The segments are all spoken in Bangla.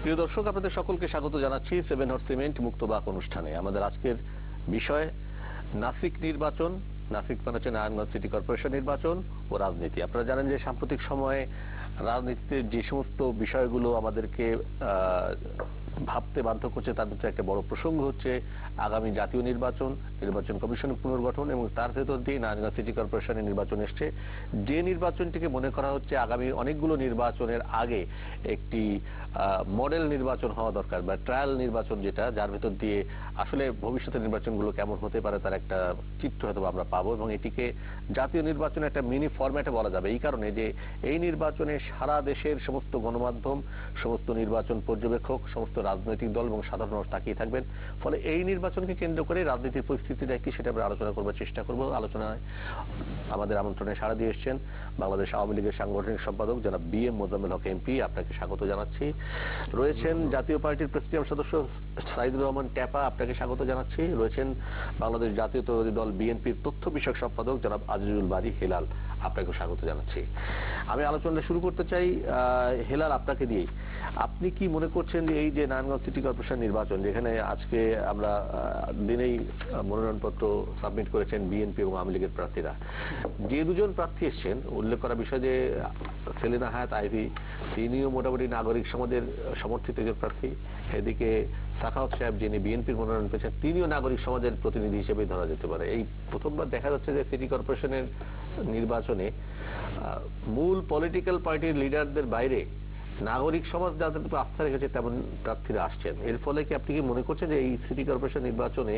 প্রিয় দর্শক, আপনাদের সকলকে স্বাগত জানাচ্ছি সেভেন হর্স সিমেন্ট মুক্তবাক অনুষ্ঠানে। আমাদের আজকের বিষয় নাসিক নির্বাচন, নাসিক মানে হচ্ছে নারায়ণগঞ্জ সিটি কর্পোরেশন নির্বাচন ও রাজনীতি। আপনারা জানেন যে সাম্প্রতিক সময়ে রাজনীতিতে যে সমস্ত বিষয়গুলো আমাদেরকে ভাবতে বাধ্য করছে তার মধ্যে একটা বড় প্রসঙ্গ হচ্ছে আগামী জাতীয় নির্বাচন, নির্বাচন কমিশনের পুনর্গঠন এবং তার ভেতর দিয়ে নারায়ণগঞ্জ সিটি কর্পোরেশনের নির্বাচন এসছে। যে নির্বাচনটিকে মনে করা হচ্ছে আগামী অনেকগুলো নির্বাচনের আগে একটি মডেল নির্বাচন হওয়া দরকার বা ট্রায়াল নির্বাচন, যেটা যার ভেতর দিয়ে আসলে ভবিষ্যতের নির্বাচনগুলো কেমন হতে পারে তার একটা চিত্র হয়তো আমরা পাবো এবং এটিকে জাতীয় নির্বাচনের একটা মিনি ফরম্যাটে বলা যাবে। এই কারণে যে এই নির্বাচনে সারা দেশের সমস্ত গণমাধ্যম, সমস্ত নির্বাচন পর্যবেক্ষক, সমস্ত রাজনৈতিক দল এবং সাধারণ মানুষ তাকিয়ে থাকবেন। ফলে এই নির্বাচনকে কেন্দ্র করে রাজনীতির পরিস্থিতিটা কি সেটা আমরা আলোচনা করবার চেষ্টা করব। আলোচনায় আমাদের আমন্ত্রণে সাড়া দিয়ে এসছেন বাংলাদেশ আওয়ামী লীগের সাংগঠনিক সম্পাদক জনাব বি.এম. মোজাম্মেল হক এমপি, আপনাকে স্বাগত জানাচ্ছি। রয়েছেন জাতীয় পার্টির প্রেসিডিয়াম সদস্য সাইদুর রহমান ট্যাপা, আপনাকে স্বাগত জানাচ্ছি। রয়েছেন বাংলাদেশ জাতীয়তাবাদী দল বিএনপির তথ্য বিষয়ক সম্পাদক জনাব আজিজুল বারী হেলাল, আপনাকে স্বাগত জানাচ্ছি। আমি আলোচনা শুরু করতে চাই হেলাল আপনাকে দিয়ে। আপনি কি মনে করছেন যে এই যে নারায়ণগঞ্জ সিটি কর্পোরেশন নির্বাচন, যেখানে আজকে আমরা দিনেই মনোনয়নপত্র সাবমিট করেছেন বিএনপি এবং আওয়ামী লীগের প্রার্থীরা, যে দুজন প্রার্থী এসছেন উল্লেখ করা বিষয় যে সেলিনা হায়াত আইভি, তিনিও মোটামুটি নাগরিক সমাজের সমর্থিত একজন প্রার্থী। এদিকে সাখাওয়াত সাহেব যিনি বিএনপির মনোনয়ন পেয়েছেন তিনিও নাগরিক সমাজের প্রতিনিধি হিসেবে ধরা যেতে পারে। এই প্রথমবার দেখা যাচ্ছে যে সিটি কর্পোরেশনের নির্বাচনে মূল পলিটিক্যাল পার্টির লিডারদের বাইরে নাগরিক সমাজ যাদের উপর আস্থা রেখেছে তেমন প্রার্থীরা আসছেন। এর ফলে কি আপনি কি মনে করছেন যে এই সিটি কর্পোরেশন নির্বাচনে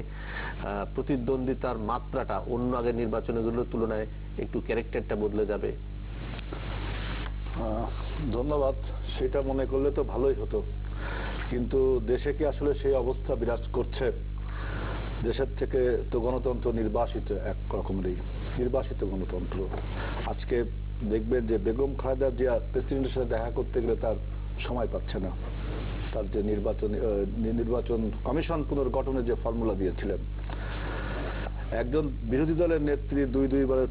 প্রতিদ্বন্দ্বিতার মাত্রাটা অন্য আগের নির্বাচনগুলোর তুলনায় একটু ক্যারেক্টারটা বদলে যাবে? ধন্যবাদ। সেটা মনে করলে তো ভালোই হতো, কিন্তু দেশে কি আসলে সেই অবস্থা বিরাজ করছে? দেশের থেকে তো গণতন্ত্র নির্বাসিত, এক রকমেরই নির্বাসিত গণতন্ত্র। আজকে দেখবেন যে বেগম খালেদা জিয়া প্রেসিডেন্টের সাথে দেখা করতে গেলে তার সময় পাচ্ছে না। তার যে নির্বাচন কমিশন পুনর্গঠনের যে ফর্মুলা দিয়েছিলেন, একজন বিরোধী দলের নেত্রী, দুইবারের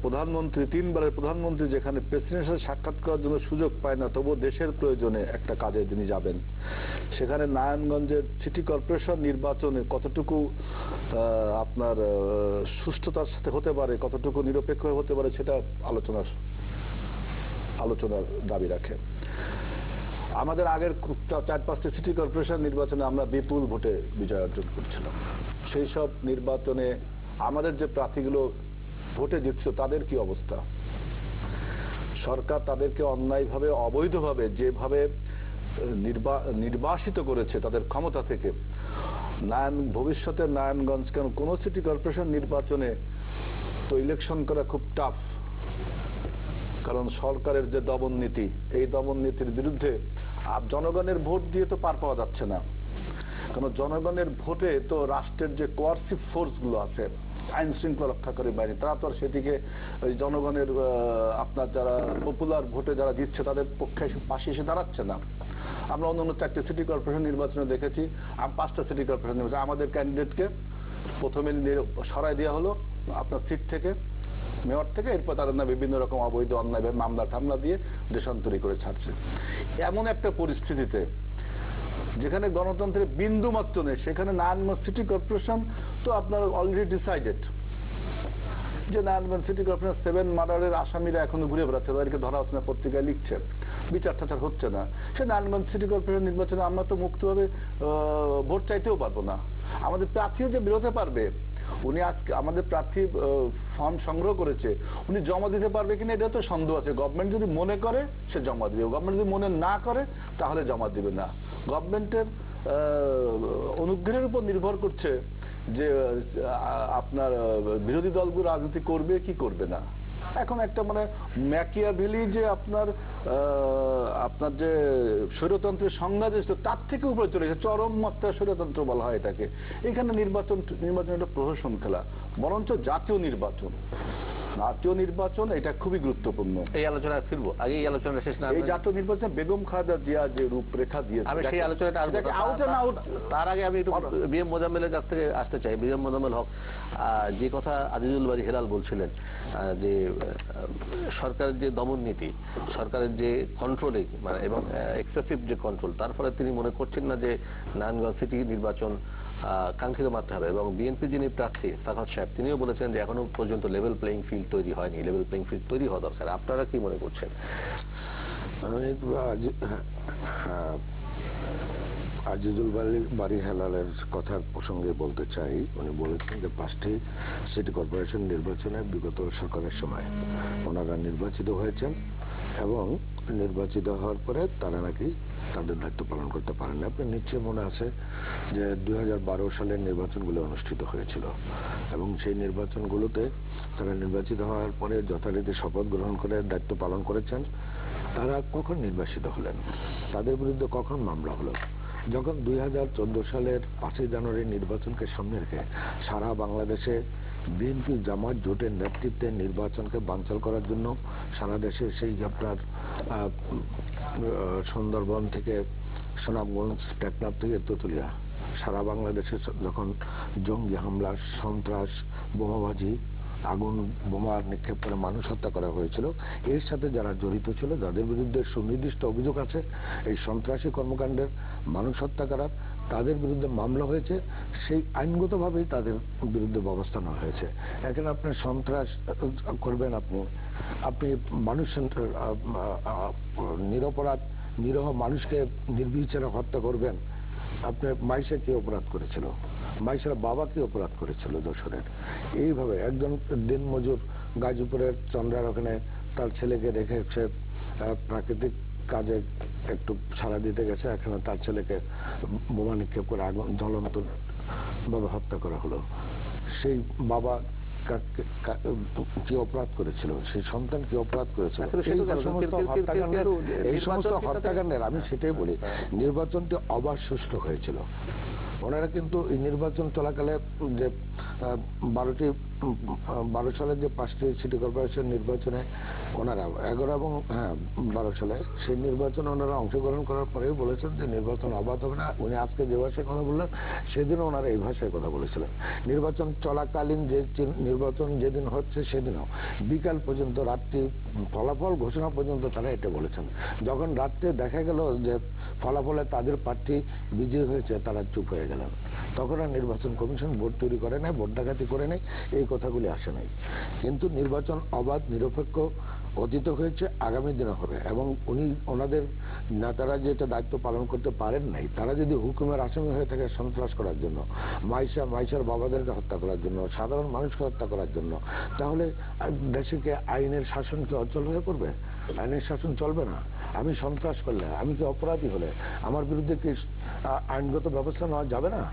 প্রধানমন্ত্রী, 3 বারের প্রধানমন্ত্রী যেখানে প্রেসিডেন্টের সাথে সাক্ষাৎ করার জন্য সুযোগ পায় না, তবুও দেশের প্রয়োজনে একটা কাজে তিনি যাবেন। সেখানে নারায়ণগঞ্জের সিটি কর্পোরেশন নির্বাচনে কতটুকু আপনার সুষ্ঠুতার সাথে হতে পারে, কতটুকু নিরপেক্ষ হতে পারে, সেটা আলোচনার দাবি রাখে। আমাদের আগের 4-5টি সিটি কর্পোরেশন নির্বাচনে আমরা বিপুল ভোটে বিজয় অর্জন করছিলাম। সেই সব নির্বাচনে আমাদের যে প্রার্থীগুলো ভোটে জিতছিল তাদের কি অবস্থা? সরকার তাদেরকে অন্যায়ভাবে, অবৈধভাবে যেভাবে নির্বাসিত করেছে তাদের ক্ষমতা থেকে, ভবিষ্যতে নারায়ণগঞ্জ কেন কোন সিটি কর্পোরেশন নির্বাচনে তো ইলেকশন করা খুব টাফ। কারণ সরকারের যে দমন নীতি, এই দমন নীতির বিরুদ্ধে জনগণের ভোট দিয়ে তো পার পাওয়া যাচ্ছে না। কারণ জনগণের ভোটে তো রাষ্ট্রের যে কোয়ার্সিভ ফোর্স গুলো আছে, আইন শৃঙ্খলা রক্ষাকারী বাহিনী, তারা তো আর সেদিকে জনগণের আপনার যারা পপুলার ভোটে যারা জিতছে তাদের পক্ষে পাশে এসে দাঁড়াচ্ছে না। আমরা অন্যান্য 4টি সিটি কর্পোরেশন নির্বাচনে দেখেছি, 5টা সিটি কর্পোরেশন নির্বাচনে আমাদের ক্যান্ডিডেটকে প্রথমে সরাই দেওয়া হলো আপনার সিট থেকে, মেয়র থেকে, এরপর তাদের না বিভিন্ন রকম অবৈধ অন্যায় মামলা টামলা দিয়ে দেশান্তরী করে ছাড়ছে। এমন একটা পরিস্থিতিতে যেখানে গণতন্ত্রের বিন্দু মাত্র নেই, সেখানে নারায়ণগঞ্জ সিটি কর্পোরেশন তো আপনার অলরেডি ডিসাইডেড যে নারায়ণগঞ্জ সিটি কর্পোরেশন 7 মার্ডারের আসামিরা এখনো ঘুরে বেড়াচ্ছে, তাদেরকে ধরা হচ্ছে না, পত্রিকায় লিখছে, বিচার টাচার হচ্ছে না। সে নারায়ণগঞ্জ সিটি কর্পোরেশন নির্বাচনে আমরা তো মুক্তভাবে ভোট চাইতেও পারবো না। আমাদের প্রার্থীও যে বেরোতে পারবে, উনি আজকে আমাদের প্রার্থী ফর্ম সংগ্রহ করেছে, উনি জমা দিতে পারবে কিনা এটা তো সন্দেহ আছে। গভর্নমেন্ট যদি মনে করে সে জমা দিবে, গভর্নমেন্ট যদি মনে না করে তাহলে জমা দিবে না। গভর্নমেন্টের অনুগ্রহের উপর নির্ভর করছে যে আপনার বিরোধী দলগুলো রাজনীতি করবে কি করবে না। এখন একটা মানে ম্যাকিয়াভেলি যে আপনার যে স্বৈরতন্ত্রের সংজ্ঞা যে তার থেকে উপরে চলে গেছে, চরম মাত্রা স্বৈরতন্ত্র বলা হয় এটাকে। এখানে নির্বাচন একটা প্রহসন খেলা, বরঞ্চ জাতীয় নির্বাচন। জাতীয় নির্বাচন এটা খুবই গুরুত্বপূর্ণ। এই আলোচনায় ফিরবো, আগে এই আলোচনা শেষ না এই জাতীয় নির্বাচন বেগম খালেদা জিয়া যে রূপরেখা দিয়েছে, আমি সেই আলোচনাটা আসবো। তার আগে আমি একটু বিএম মোজাম্মেলের কাছ থেকে আসতে চাই। বিএম মোজাম্মেল হক, যে কথা আজিজুল বারী হেলাল বলছিলেন, যে সরকারের যে দমন নীতি, সরকারের যে কন্ট্রোলিং মানে এবং এক্সেসিভ যে কন্ট্রোল, তার ফলে তিনি মনে করছেন না যে নারায়ণগঞ্জ সিটি নির্বাচন কাঙ্ক্ষিত মাত্রা হবে। এবং বিএনপি যিনি প্রার্থী সাখাওয়াত সাহেব, তিনিও বলেছেন যে এখনো পর্যন্ত লেভেল প্লেইং ফিল্ড তৈরি হয়নি, লেভেল প্লেইং ফিল্ড তৈরি হওয়া দরকার। আপনারা কি মনে করছেন? আজিজুল বারী হেলালের কথার প্রসঙ্গে বলতে চাই, উনি বলেছেন যে 5টি সিটি কর্পোরেশন নির্বাচনে বিগত সরকারের সময় ওনারা নির্বাচিত হয়েছেন এবং নির্বাচিত হওয়ার পরে তারা নাকি তাদের দায়িত্ব পালন করতে পারেন না। আপনার নিশ্চয়ই মনে আছে যে 2012 সালের নির্বাচনগুলো অনুষ্ঠিত হয়েছিল এবং সেই নির্বাচনগুলোতে তারা নির্বাচিত হওয়ার পরে যথারীতি শপথ গ্রহণ করে দায়িত্ব পালন করেছেন। তারা কখন নির্বাচিত হলেন, তাদের বিরুদ্ধে কখন মামলা হলো? যখন 2014 সালের 5ই জানুয়ারি নির্বাচনকে সামনে রেখে সারা বাংলাদেশে বিএনপি জামাত জোটের নেতৃত্বে নির্বাচনকে বানচাল করার জন্য সারা দেশে সেই আপনার সুন্দরবন থেকে সুনামগঞ্জ, টেকনাফ থেকে তেঁতুলিয়া, সারা বাংলাদেশে যখন জঙ্গি হামলা, সন্ত্রাস, বোমাবাজি, আগুন বোমা নিক্ষেপ করে মানুষ হত্যা করা হয়েছিল, এর সাথে যারা জড়িত ছিল, যাদের বিরুদ্ধে সুনির্দিষ্ট অভিযোগ আছে এই সন্ত্রাসী কর্মকাণ্ডের, মানুষ হত্যা করার, তাদের বিরুদ্ধে মামলা হয়েছে। সেই আইনগতভাবেই তাদের বিরুদ্ধে ব্যবস্থা নেওয়া হয়েছে। এখানে আপনি সন্ত্রাস করবেন, আপনি মানুষ নিরপরাধ নিরহ মানুষকে নির্বিচারে হত্যা করবেন। আপনার মাইশা কি অপরাধ করেছিল, মাইশার বাবা কি অপরাধ করেছিল দোসরের? এইভাবে একজন দিনমজুর গাজীপুরের চন্দ্রার ওখানে তার ছেলেকে রেখে সে প্রাকৃতিক কাজে একটু সাড়া দিতে গেছে, এখানে তার ছেলেকে বোমা নিক্ষেপ করে আগুন জ্বলন্ত ভাবে হত্যা করা হলো। সেই বাবা কি অপরাধ করেছিল, সেই সন্তান কি অপরাধ করেছিল? এই সমস্ত হত্যাকাণ্ডের আমি সেটাই বলি, নির্বাচনটি অবাধ সুষ্ঠু হয়েছিল। ওনারা কিন্তু এই নির্বাচন চলাকালে যে 12 সালের যে 5টি সিটি কর্পোরেশন নির্বাচনে ওনারা 11 এবং 12 সালে সেই নির্বাচনে ওনারা অংশগ্রহণ করার পরেও বলেছেন যে নির্বাচন অবাধ হবে না। উনি আজকে যে ভাষায় কথা বললেন সেদিনও ওনারা এই ভাষায় কথা বলেছিলেন। নির্বাচন চলাকালীন যে নির্বাচন যেদিন হচ্ছে সেদিনও বিকাল পর্যন্ত, রাত্রি ফলাফল ঘোষণা পর্যন্ত তারা এটা বলেছেন। যখন রাত্রে দেখা গেল যে ফলাফলে তাদের প্রার্থী বিজয়ী হয়েছে, তারা চুপ হয়ে গেলেন। তখন আর নির্বাচন কমিশন ভোট তৈরি করে নাই, ভোট ডাকাতি করে নাই, এই কথাগুলি আসে নাই। কিন্তু নির্বাচন অবাধ নিরপেক্ষ অতীত হয়েছে, আগামী দিনে হবে। এবং ওনাদের নেতারা যেটা দায়িত্ব পালন করতে পারেন নাই, তারা যদি হুকুমের আসামি হয়ে থাকে সন্ত্রাস করার জন্য, মাইশার বাবাদেরকে হত্যা করার জন্য, সাধারণ মানুষকে হত্যা করার জন্য, তাহলে দেশে কি আইনের শাসন কি অচল হয়ে পড়বে? আইনের শাসন চলবে না। আমি সন্ত্রাস করলে, আমি কি অপরাধী হলে আমার বিরুদ্ধে কি আইনগত ব্যবস্থা নেওয়া যাবে না?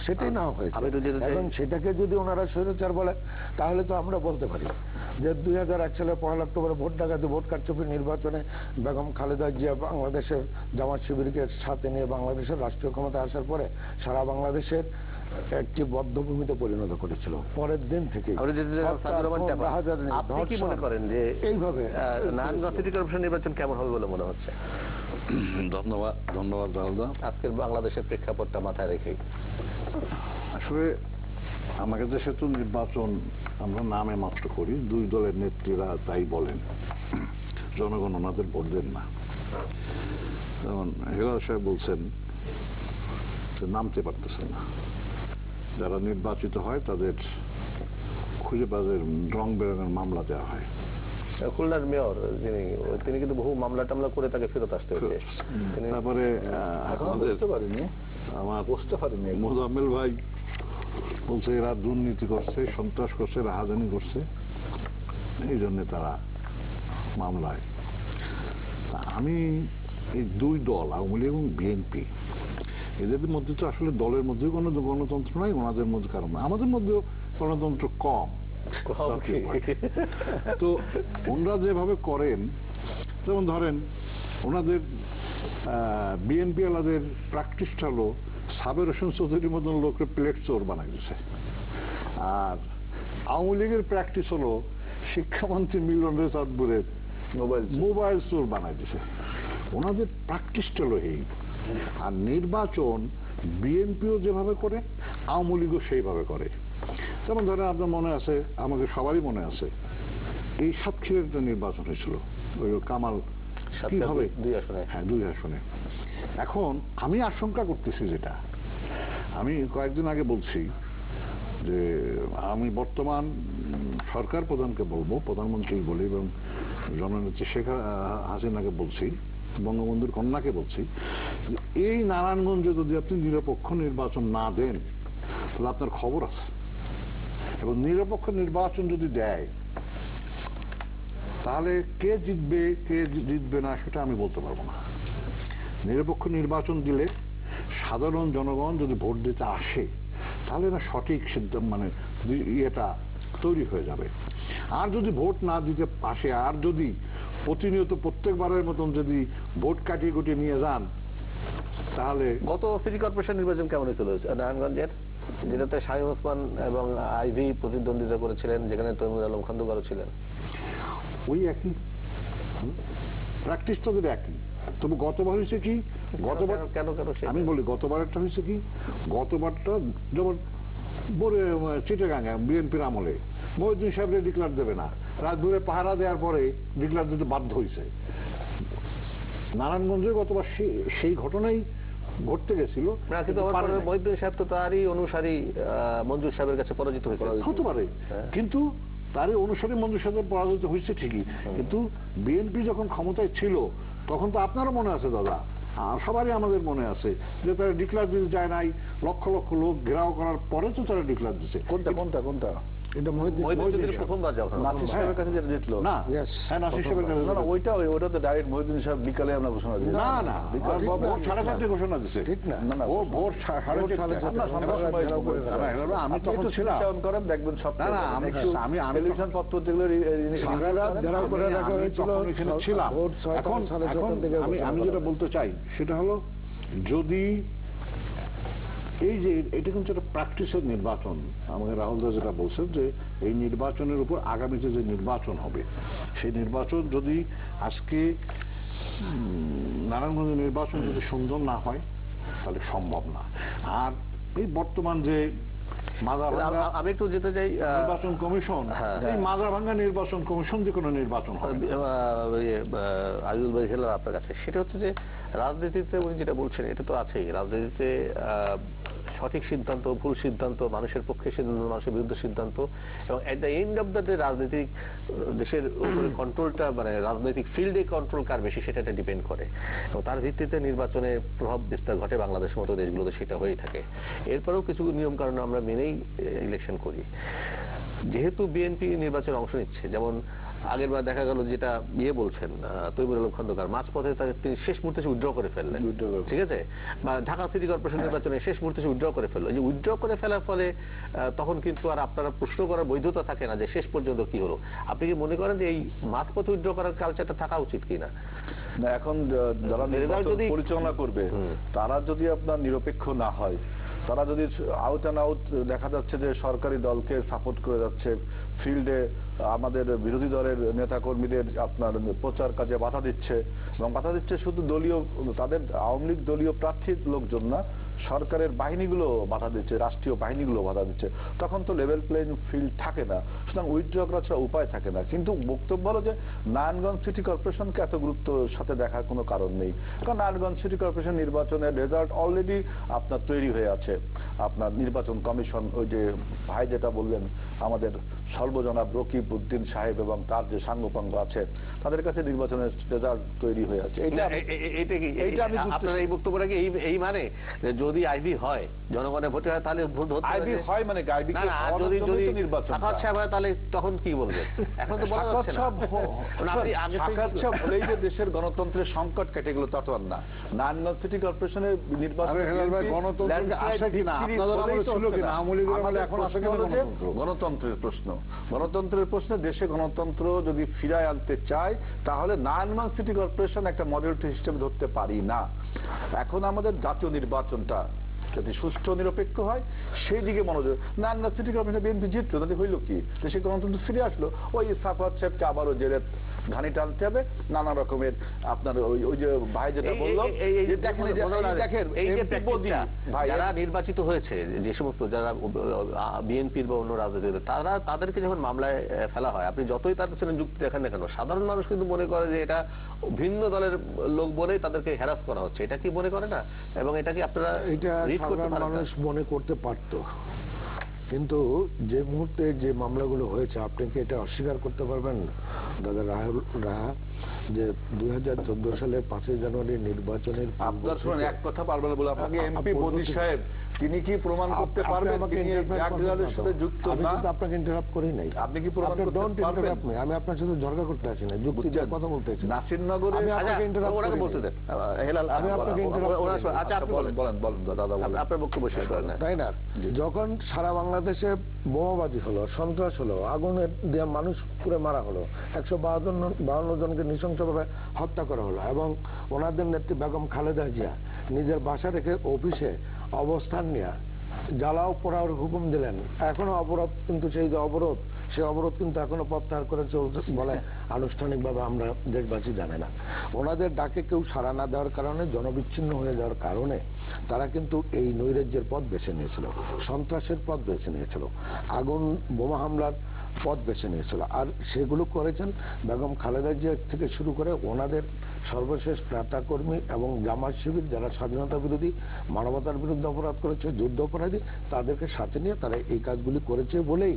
সেটাই না হয়েছে। এবং সেটাকে যদি ওনারা স্বৈরাচার বলে, তাহলে তো আমরা বলতে পারি যে 2001 সালের 1 অক্টোবরে ভোট ডাকাতি, ভোট কারচুপি নির্বাচনে বেগম খালেদা জিয়া বাংলাদেশের জামাত শিবিরকে সাথে নিয়ে বাংলাদেশের রাষ্ট্রীয় ক্ষমতা আসার পরে সারা বাংলাদেশের একটি বদ্ধভূমিতে পরিণত করেছিল। পরের দিন থেকে আপনি কি মনে করেন যে এইভাবে নারায়ণগঞ্জ সিটি কর্পোরেশন নির্বাচন কেমন হবে বলে মনে হচ্ছে? ধন্যবাদ রাহুলদা। আজকের বাংলাদেশের প্রেক্ষাপটটা মাথায় রেখে আসলে আমাদের দেশে তো নির্বাচন আমরা নামে মাত্র করি, 2 দলের নেত্রীরা তাই বলেন, জনগণ ওনাদের ভোট দেন না। যেমন হেলাল সাহেব বলছেন নামতে পারতেছেন না, যারা নির্বাচিত হয় তাদের খুঁজে বাজের রং বেরঙের মামলা দেওয়া হয়। খুলনার মেয়র তিনি কিন্তু বহু মামলা টামলা করে তাকে ফেরত আসতে হয়েছে। তারপরে আমার বুঝতে পারিনি মোজাম্মেল ভাই বলছে এরা দুর্নীতি করছে, সন্ত্রাস করছে, রাহাজানি করছে, এই জন্য তারা মামলায়। আমি এই 2 দল আওয়ামী লীগ এবং বিএনপি, এদের মধ্যে তো আসলে দলের মধ্যে কোনো গণতন্ত্র নাই, ওনাদের মধ্যে কারণ না, আমাদের মধ্যেও গণতন্ত্র কম। তো ওনারা যেভাবে করেন, যেমন ধরেন ওনাদের বিএনপি আলাদের প্র্যাকটিসটা হলো সাবের হোসেন চৌধুরীর মতন লোকের প্লেট চোর বানাই দিচ্ছে, আর আওয়ামী লীগের প্র্যাকটিস হলো শিক্ষামন্ত্রী মিলন রেসাদপুরের মোবাইল স্টোর বানাই দিছে। ওনাদের প্র্যাকটিসটা হলো এই। আর নির্বাচন বিএনপিও যেভাবে করে, আওয়ামী লীগও সেইভাবে করে। যেমন ধরেন আপনার মনে আছে, আমাদের সবারই মনে আছে, এই সাতক্ষীরার একটা নির্বাচন হয়েছিল, ওই কামাল কিভাবে 2 আসনে। হ্যাঁ 2 আসনে। এখন আমি আশঙ্কা করতেছি, যেটা আমি কয়েকদিন আগে বলছি, যে আমি বর্তমান সরকার প্রধানকে বলবো, প্রধানমন্ত্রী বলি, এবং জননেত্রী শেখ হাসিনাকে বলছি, বঙ্গবন্ধুর কন্যাকে বলছি, যে এই নারায়ণগঞ্জে যদি আপনি নিরপেক্ষ নির্বাচন না দেন, তাহলে আপনার খবর আছে। এবং নিরপেক্ষ নির্বাচন যদি দেয়, তাহলে কে জিতবে কে জিতবে না সেটা আমি বলতে পারবো না। নিরপেক্ষ নির্বাচন দিলে সাধারণ জনগণ যদি ভোট দিতে আসে, তাহলে না সঠিক সিদ্ধান্ত, মানে ইয়েটা তৈরি হয়ে যাবে। আর যদি ভোট না দিতে আসে, আর যদি প্রতিনিয়ত প্রত্যেকবারের মতন যদি ভোট কাটিয়ে কুটিয়ে নিয়ে যান, তাহলে গত সিটি কর্পোরেশন নির্বাচন কেমন হয়েছিল নারায়ণগঞ্জের, যেটাতে শামীম ওসমান এবং আইভি প্রতিদ্বন্দ্বিতা করেছিলেন, যেখানে তৈমুর আলম খন্দকারও ছিলেন? ওই একই প্র্যাকটিস, তাদের একই। তবে গতবার হয়েছে কি, গতবার কেন আমি বলি, গতবারটা হয়েছে কি, গতবারটা যেমন বলে চিটাগাঙ্গে বিএনপির আমলে মহিউদ্দিন সাহেবরে ডিক্লার দেবে না, রাত ধরে পাহারা দেওয়ার পরে ডিক্লার দিতে বাধ্য হয়েছে। নারায়ণগঞ্জে গতবার সেই ঘটনাই ঘটতে গেছিল। কিন্তু মহিউদ্দিন সাহেব তো তারই অনুসারী মঞ্জুর সাহেবের কাছে পরাজিত হয়েছে। হতে পারে, কিন্তু তারই অনুসারী মঞ্জুর সাহেবের পরাজিত হয়েছে ঠিকই, কিন্তু বিএনপি যখন ক্ষমতায় ছিল, তখন তো আপনারও মনে আছে দাদা, সবারই আমাদের মনে আছে, যে তারা ডিক্লার দিতে যায় নাই, লক্ষ লক্ষ লোক ঘেরাও করার পরে তো তারা ডিক্লার দিচ্ছে। কোনটা কোনটা কোনটা এটা মহিউদ্দিন প্রথমবার যখন নাসির সাহেবের কাছে যেটা জিতলো না, হ্যাঁ নাসির সাহেবের কাছে, না ওইটা তো ডাইরেক্ট মহিউদ্দিন সাহেব বিকালে আমরা ঘোষণা দিই। না না, ভোর 4:30 ঘোষণা দিচ্ছে। ঠিক না, না ও ভোর 4:30। আমি তখন ছিলাম করেন, দেখবেন সব। না না, আমি টেলিভিশন পত্র যেগুলো ছিলাম। এখন আমি যেটা বলতে চাই সেটা হলো, যদি এই যে এটা কিন্তু একটা প্র্যাকটিসের নির্বাচন, আমাকে রাহুল দা যেটা বলছেন, যে এই নির্বাচনের উপর আগামীতে যে নির্বাচন হবে, সেই নির্বাচন যদি আজকে নারায়ণগঞ্জের নির্বাচন যদি সুন্দর না হয়, তাহলে সম্ভব না। আর এই বর্তমান যে আমি একটু যেতে চাই নির্বাচন কমিশন, এই মাদারভাঙ্গা নির্বাচন কমিশন যে কোনো নির্বাচন হবে। আজিজুল ভাই খেলার আপনার কাছে, সেটা হচ্ছে যে রাজনীতিতে উনি যেটা বলছেন, এটা তো আছেই, রাজনীতিতে সঠিক সিদ্ধান্ত, ভুল সিদ্ধান্ত, মানুষের পক্ষে সিদ্ধান্ত, মানুষের বিরুদ্ধে সিদ্ধান্ত, এবং at the end of the day রাজনৈতিক দেশের উপরে কন্ট্রোলটা, মানে রাজনৈতিক ফিল্ডে কন্ট্রোল কার বেশি, সেটা ডিপেন্ড করে, এবং তার ভিত্তিতে নির্বাচনে প্রভাব বিস্তার ঘটে। বাংলাদেশের মতো দেশগুলোতে সেটা হয়েই থাকে। এরপরেও কিছু নিয়ম কারণে আমরা মেনেই ইলেকশন করি। যেহেতু বিএনপি নির্বাচনে অংশ নিচ্ছে, যেমন আগের বার দেখা গেল, যেটা বলছেন তৈমুর আলম খন্দকার, মাঝপথে তিনি শেষ মুহূর্তে উইথড্র করে ফেললেন, ঠিক আছে, বা ঢাকা সিটি কর্পোরেশন নির্বাচনে শেষ মুহূর্তে উইথড্র করে ফেললো। এই যে উইথড্র করে ফেলার ফলে তখন কিন্তু আর আপনারা প্রশ্ন করার বৈধতা থাকে না যে শেষ পর্যন্ত কি হলো। আপনি কি মনে করেন যে এই মাঝপথে উইথড্র করার কালচারটা থাকা উচিত কিনা? না, এখন যারা নির্বাচন পরিচালনা করবে, তারা যদি আপনার নিরপেক্ষ না হয়, তারা যদি আউট অ্যান্ড আউট দেখা যাচ্ছে যে সরকারি দলকে সাপোর্ট করে যাচ্ছে, ফিল্ডে আমাদের বিরোধী দলের নেতাকর্মীদের আপনার প্রচার কাজে বাধা দিচ্ছে, এবং বাধা দিচ্ছে শুধু দলীয়, তাদের আওয়ামী লীগ দলীয় প্রার্থীর লোকজন না, সরকারের বাহিনীগুলো বাধা দিচ্ছে, রাষ্ট্রীয় বাহিনীগুলো বাধা দিচ্ছে, তখন তো লেভেল প্লেইং ফিল্ড থাকে না। সুতরাং উইথড্র করার ছাড়া উপায় থাকে না। কিন্তু বক্তব্য হলো যে নারায়ণগঞ্জ সিটি কর্পোরেশনকে এত গুরুত্বের সাথে দেখার কোনো কারণ নেই, কারণ নারায়ণগঞ্জ সিটি কর্পোরেশন নির্বাচনের রেজাল্ট অলরেডি আপনার তৈরি হয়ে আছে। আপনার নির্বাচন কমিশন, ওই যে ভাই যেটা বললেন, আমাদের সর্বজনাব রকিব উদ্দিন সাহেব এবং তার যে সাঙ্গপাঙ্গ আছে, তাদের কাছে নির্বাচনের রেজাল্ট তৈরি হয়ে আছে। আপনার এই বক্তব্যটা কি এই মানে যদি আইভি হয়, জনগণের ভোটে হয়, তাহলে আইভি হয় মানে নির্বাচন হয়, তাহলে তখন কি বলবেন? এখন তো বলেই যে দেশের গণতন্ত্রের সংকট কেটে গেল, তা তো আর না। নারায়ণগঞ্জ সিটি কর্পোরেশনের নির্বাচন গণতন্ত্রের প্রশ্ন, গণতন্ত্রের প্রশ্নে দেশে গণতন্ত্র যদি ফিরায় আনতে চায়, তাহলে নারায়ণগঞ্জ সিটি কর্পোরেশন একটা মডেল সিস্টেম ধরতে পারি না। এখন আমাদের জাতীয় নির্বাচনটা যাতে সুষ্ঠু নিরপেক্ষ হয় সেই দিকে মনোযোগ। নারায়ণগঞ্জ সিটি কর্পোরেশন বিএনপি জিতলো, তাতে হইল কি, দেশে গণতন্ত্র ফিরে আসলো। ওই সাফাত সাহেবকে আবারও জেলে ঘানি টানতে হবে, নানা রকমের আপনার ওই যে ভাই যেটা বললো, দেখেন এই যে যারা নির্বাচিত হয়েছে, যে সমস্ত যারা বিএনপির বা অন্য রাজনীতি, তাদেরকে যখন মামলায় ফেলা হয়, আপনি যতই তার পেছনে যুক্তি দেখেন না কেন, সাধারণ মানুষ কিন্তু মনে করে যে এটা ভিন্ন দলের লোক বলেই তাদেরকে হ্যারাস করা হচ্ছে। এটা কি মনে করে না? এবং এটা কি আপনারা এটা সাধারণ মানুষ মনে করতে পারতো, কিন্তু যে মুহূর্তে যে মামলাগুলো হয়েছে, আপনি কি এটা অস্বীকার করতে পারবেন দাদা রাহুল রাহা, যে 2014 সালের 5 জানুয়ারি নির্বাচনের আপনার শুনুন, এক কথা পারবেন বলে আপনাকে এমপি বদি সাহেব তিনি কি প্রমাণ করতে পারবেন তিনি জাগদালের সাথে যুক্ত না? আমি আপনাকে ইন্টারাপ্ট করি নাই। আপনি কি প্রমাণ করতে পারবেন? আমি আপনার সাথে ঝগড়া করতে আসি না, যুক্তি দিয়ে কথা বলতে আসি। নাসিরনগরে আমি আপনাকে ইন্টারাপ্ট ওনাকে বলতে দেন। হেলাল, আমি আপনাকে আচ্ছা আপনি বলেন দাদা, আপনার বক্তব্য শেষ করেন। তাই না? যখন সারা বাংলাদেশে বোমাবাজি হলো, সন্ত্রাস হলো, আগুনের দিয়ে মানুষ পুরো মারা হলো, 152 জনকে নৃশংসভাবে হত্যা করা হলো, এবং ওনাদের নেত্রী বেগম খালেদা জিয়া নিজের বাসা রেখে অফিসে অবস্থান নিয়ে জ্বালাও পোড়াওয়ার হুকুম দিলেন। এখনো অবরোধ, কিন্তু সেই যে অবরোধ, সেই অবরোধ কিন্তু এখনো প্রত্যাহার করে চলছে বলে আনুষ্ঠানিকভাবে আমরা দেশবাসী জানে না। ওনাদের ডাকে কেউ সাড়া না দেওয়ার কারণে, জনবিচ্ছিন্ন হয়ে যাওয়ার কারণে তারা কিন্তু এই নৈরাজ্যের পথ বেছে নিয়েছিল, সন্ত্রাসের পথ বেছে নিয়েছিল, আগুন বোমা হামলার পথ বেছে নিয়েছিল। আর সেগুলো করেছেন বেগম খালেদা জিয়া থেকে শুরু করে ওনাদের সর্বশেষ নেতাকর্মী এবং জামাত শিবির, যারা স্বাধীনতা বিরোধী, মানবতার বিরুদ্ধে অপরাধ করেছে, যুদ্ধ অপরাধী, তাদেরকে সাথে নিয়ে তারা এই কাজগুলি করেছে বলেই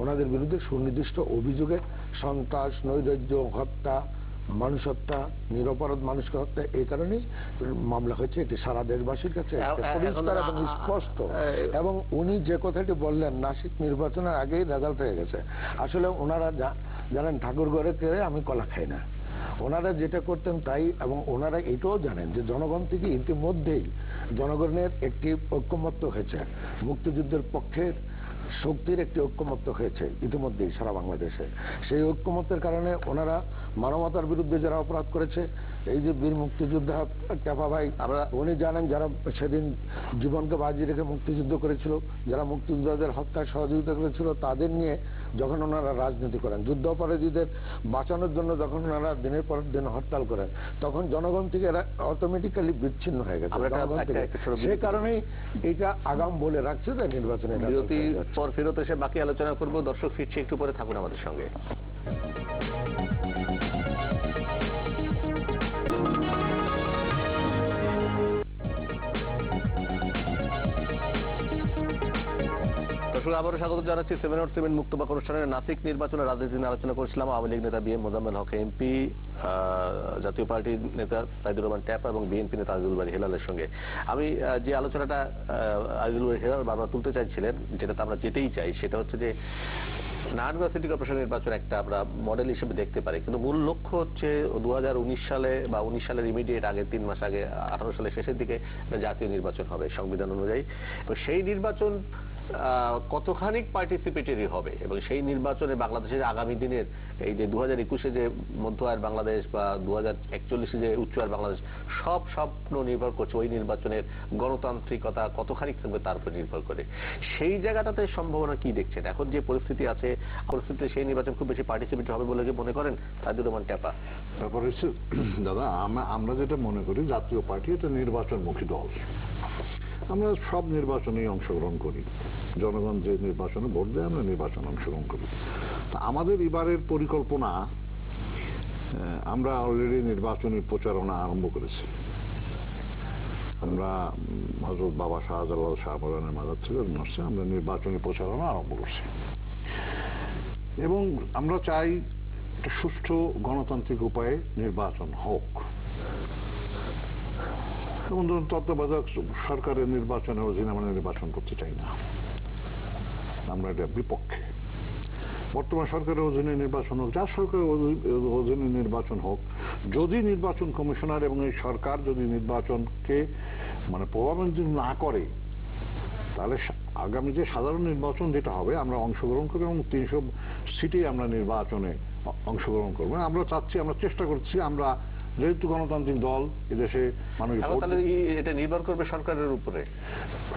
ওনাদের বিরুদ্ধে সুনির্দিষ্ট অভিযোগে সন্ত্রাস, নৈরাজ্য, হত্যা, মানুষ হত্যা, নিরপরাধ মানুষকে হত্যা, এই কারণেই মামলা হয়েছে। এটি সারা দেশবাসীর কাছে পরিষ্কার এবং স্পষ্ট। এবং উনি যে কথাটি বললেন, নাসিক নির্বাচনের আগেই রেজাল্ট হয়ে গেছে, আসলে ওনারা জানেন ঠাকুরঘরে কেড়ে আমি কলা খাই না, ওনারা যেটা করতেন তাই। এবং ওনারা এটাও জানেন যে জনগণ থেকে ইতিমধ্যেই জনগণের একটি ঐক্যমত্য হয়েছে, মুক্তিযুদ্ধের পক্ষের শক্তির একটি ঐক্যমত্য হয়েছে ইতিমধ্যেই সারা বাংলাদেশে। সেই ঐক্যমত্যের কারণে ওনারা মানবতার বিরুদ্ধে যারা অপরাধ করেছে, এই যে বীর মুক্তিযোদ্ধা টেপা ভাই, উনি জানেন যারা সেদিন জীবনকে বাজি রেখে মুক্তিযুদ্ধ করেছিল, যারা মুক্তিযোদ্ধাদের হত্যায় সহযোগিতা করেছিল, তাদের নিয়ে যখন ওনারা রাজনীতি করেন, যুদ্ধ অপরাধীদের বাঁচানোর জন্য যখন ওনারা দিনের পর দিন হরতাল করেন, তখন জনগণ থেকে এরা অটোমেটিক্যালি বিচ্ছিন্ন হয়ে গেছে জনগণ থেকে। সেই কারণেই এটা আগাম বলে রাখছে যে নির্বাচনে। বিরতির পর ফেরত এসে বাকি আলোচনা করব। দর্শক ফিরছে একটু পরে, থাকুন আমাদের সঙ্গে। দর্শক আবারও স্বাগত জানাচ্ছি 7/7 মুক্তবাক অনুষ্ঠানের নাসিক নির্বাচনের রাজনীতি নিয়ে আলোচনা করছিলাম আওয়ামী লীগ নেতা B M Mozammel Haque MP, জাতীয় পার্টির নেতা সাইদুর রহমান ট্যাপা এবং বিএনপি নেতা আজিজুল বারী হেলালের সঙ্গে। আমি যে আলোচনাটা আজিজুল বারী হেলাল বারবার তুলতে চাইছিলেন, যেটাতে আমরা যেতেই চাই, সেটা হচ্ছে যে নারায়ণগঞ্জ সিটি কর্পোরেশন নির্বাচন একটা আমরা মডেল হিসেবে দেখতে পারি, কিন্তু মূল লক্ষ্য হচ্ছে 2019 সালে বা 19 সালের ইমিডিয়েট আগে 3 মাস আগে 18 সালের শেষের দিকে জাতীয় নির্বাচন হবে সংবিধান অনুযায়ী। এবং সেই নির্বাচন কতখানি পার্টিসিপেটরি হবে এবং সেই নির্বাচনে বাংলাদেশের আগামী দিনের এই যে 2021-এ যে মধ্য আয়ের বাংলাদেশ বা 2041-এ যে উচ্চ আয়ের বাংলাদেশ, সব স্বপ্ন নির্ভর করছে ওই নির্বাচনের গণতান্ত্রিকতা কতখানি থাকবে তার উপর নির্ভর করে। সেই জায়গাটাতে সম্ভাবনা কি দেখছেন? এখন যে পরিস্থিতি আছে, পরিস্থিতিতে সেই নির্বাচন খুব বেশি পার্টিসিপেটরি হবে বলে কি মনে করেন সাইদুর রহমান ট্যাপা? ব্যাপার হচ্ছে দাদা, আমরা যেটা মনে করি, জাতীয় পার্টি এটা নির্বাচনমুখী দল। আমরা সব নির্বাচনেই অংশগ্রহণ করি, জনগণ যে নির্বাচনে ভোট দেয় আমরা নির্বাচনে অংশগ্রহণ করি। তা আমাদের এবারের পরিকল্পনা, আমরা অলরেডি নির্বাচনী প্রচারণা আরম্ভ করেছি। আমরা হযরত বাবা শাহজালাল শাহপরানের মাজার থেকে নড়ছে, আমরা নির্বাচনী প্রচারণা আরম্ভ করছি এবং আমরা চাই একটা সুষ্ঠু গণতান্ত্রিক উপায়ে নির্বাচন হোক। যেমন ধরুন, তত্ত্বাবধায়ক সরকারের নির্বাচনের অধীনে আমরা নির্বাচন করতে চাই না, আমরা এটা বিপক্ষে। বর্তমান সরকারের অধীনে নির্বাচন হোক, যা সরকারের অধীনে নির্বাচন হোক, যদি নির্বাচন কমিশনার এবং এই সরকার যদি নির্বাচনকে প্রভাবিত না করে, তাহলে আগামী যে সাধারণ নির্বাচন যেটা হবে আমরা অংশগ্রহণ করি এবং 300 সিটে আমরা নির্বাচনে অংশগ্রহণ করবো। আমরা চাচ্ছি, আমরা চেষ্টা করছি আমরা যেহেতু গণতান্ত্রিক দল এদেশে মানুষ ভোট তাহলে এটা নির্ভর করবে সরকারের উপরে।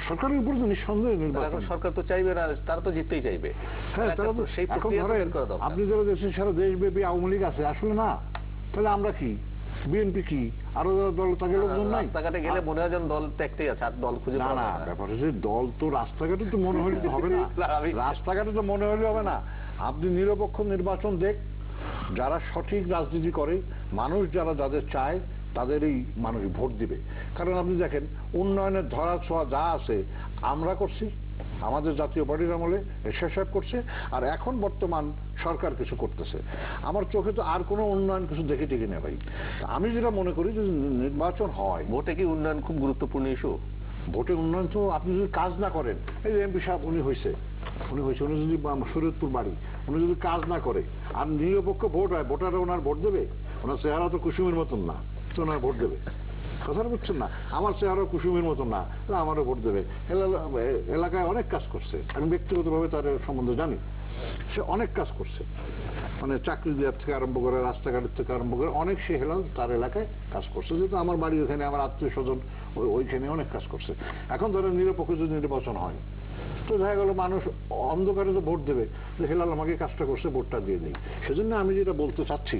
সরকারের উপরে তো নিঃসন্দেহে নির্বাচন। সরকার তো চাইবে না, তারা তো জিততেই চাইবে। হ্যাঁ, তারা তো সেই এখন ধরেন আপনি যারা দেশের সারা দেশব্যাপী আওয়ামী লীগ আছে, আসলে না, তাহলে আমরা কি, বিএনপি কি, আরো যারা দল তাকে লোকজন নাই? রাস্তাঘাটে গেলে মনে হয় যেন দল তো একটাই আছে, আর দল খুঁজে না পাওয়া না, যায় না। ব্যাপার হচ্ছে দল তো রাস্তাঘাটে তো মনে হলে তো হবে না, রাস্তাঘাটে তো মনে হলে হবে না। আপনি নিরপেক্ষ নির্বাচন দেখ, যারা সঠিক রাজনীতি করে, মানুষ যারা যাদের চায় তাদেরই মানুষ ভোট দিবে। কারণ আপনি দেখেন উন্নয়নের ধরা ছোঁয়া যা আছে আমরা করছি, আমাদের জাতীয় পার্টির আমলে এরশাদ করছে, আর এখন বর্তমান সরকার কিছু করতেছে। আমার চোখে তো আর কোনো উন্নয়ন কিছু দেখে টেকে না ভাই। আমি যেটা মনে করি যে নির্বাচন হয়, ভোটে কি উন্নয়ন খুব গুরুত্বপূর্ণ ইস্যু? ভোটে উন্নয়ন তো আপনি যদি কাজ না করেন, এই যে এমপি সাহেব উনি হয়েছে, উনি যদি শরীয়তপুর বাড়ি, উনি যদি কাজ না করে আর নিরপেক্ষ ভোট হয়, ভোটাররা ওনার ভোট দেবে? ওনার চেহারা তো কুসুমের মতন না, তো ওনার ভোট দেবে। কথাটা বুঝছেন না? আমার চেহারা কুসুমের মতন না, আমারও ভোট দেবে। এলাকায় অনেক কাজ করছে, আমি ব্যক্তিগতভাবে তার সম্বন্ধে জানি। সে অনেক কাজ করছে, মানে চাকরি দেওয়ার থেকে আরম্ভ করে, রাস্তাঘাটের থেকে আরম্ভ করে অনেক সে হেলাল তার এলাকায় কাজ করছে। যেহেতু আমার বাড়ি ওখানে, আমার আত্মীয় স্বজন ওইখানে অনেক কাজ করছে। এখন ধরেন নিরপেক্ষ যদি নির্বাচন হয়, তো দেখা গেল মানুষ অন্ধকারে তো ভোট দেবে, হেলাল আমাকে কাজটা করছে, ভোটটা দিয়ে নেই। সেজন্য আমি যেটা বলতে চাচ্ছি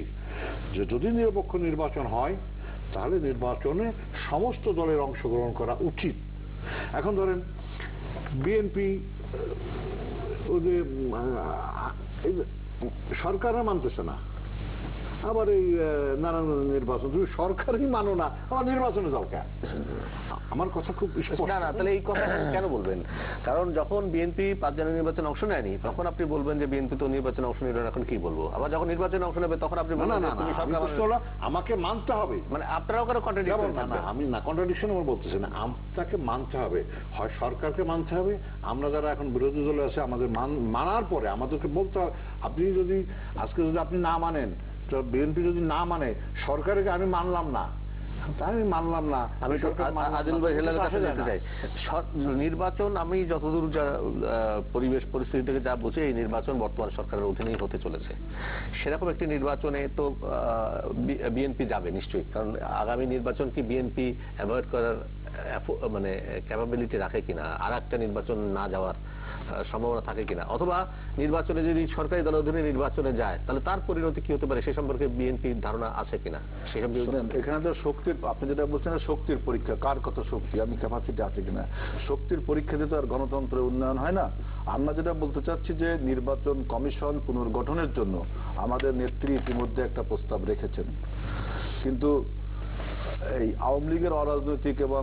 যে যদি নিরপেক্ষ নির্বাচন হয়, তাহলে নির্বাচনে সমস্ত দলের অংশগ্রহণ করা উচিত। এখন ধরেন বিএনপি সরকাররা মানতেছে না, আবার এই নারায়ণগঞ্জ নির্বাচন, তুমি সরকারই মানো না, আবার নির্বাচনে দরকার। আমার কথা খুব না না, তাহলে এই কথা কেন বলবেন? কারণ যখন বিএনপি 5 জানুয়ারি নির্বাচনে অংশ নেয়নি, তখন আপনি বলবেন যে বিএনপি তো নির্বাচনে অংশ নিল, এখন কি বলবো? আবার যখন নির্বাচনে অংশ নেবে তখন আপনি বলবেন না, আমাকে মানতে হবে। মানে আপনারাও কোনো কন্ট্রাডিকশন? না, আমি না কন্ট্রাডিকশন আমার বলতেছি না, আপনাকে মানতে হবে, হয় সরকারকে মানতে হবে। আমরা যারা এখন বিরোধী দলে আছে, আমাদের মানার পরে আমাদেরকে বলতে হবে। আপনি যদি আজকে যদি আপনি না মানেন, বিএনপি যদি না মানে, সরকারকে আমি মানলাম না, আমি মানলাম না। আমি আদিল ভাই হেলালের কাছে যেতে চাই। নির্বাচন আমি যতদূর যা পরিবেশ পরিস্থিতি থেকে যা বুঝি, এই নির্বাচন বর্তমান সরকারের অধীনেই হতে চলেছে। সেরকম একটি নির্বাচনে তো বিএনপি যাবে নিশ্চয়ই, কারণ আগামী নির্বাচন কি বিএনপি অ্যাভয়েড করার মানে ক্যাপাবিলিটি রাখে কিনা, আর একটা নির্বাচন না যাওয়ার সম্ভাবনা থাকে কিনা, অথবা নির্বাচনে যদি সরকারি দলের অধীনে নির্বাচনে যায় তাহলে তার পরিণতি কি হতে পারে সে সম্পর্কে বিএনপির ধারণা আছে কিনা? সেসব এখানে তো শক্তির, আপনি যেটা বলছেন শক্তির পরীক্ষা, কার কত শক্তি, আমি ক্যাপাসিটি আছে কিনা, শক্তির পরীক্ষা দিয়ে তো আর গণতন্ত্রের উন্নয়ন হয় না। আমরা যেটা বলতে চাচ্ছি যে নির্বাচন কমিশন পুনর্গঠনের জন্য আমাদের নেত্রী ইতিমধ্যে একটা প্রস্তাব রেখেছেন, কিন্তু এই আওয়ামী লীগের অরাজনৈতিক এবং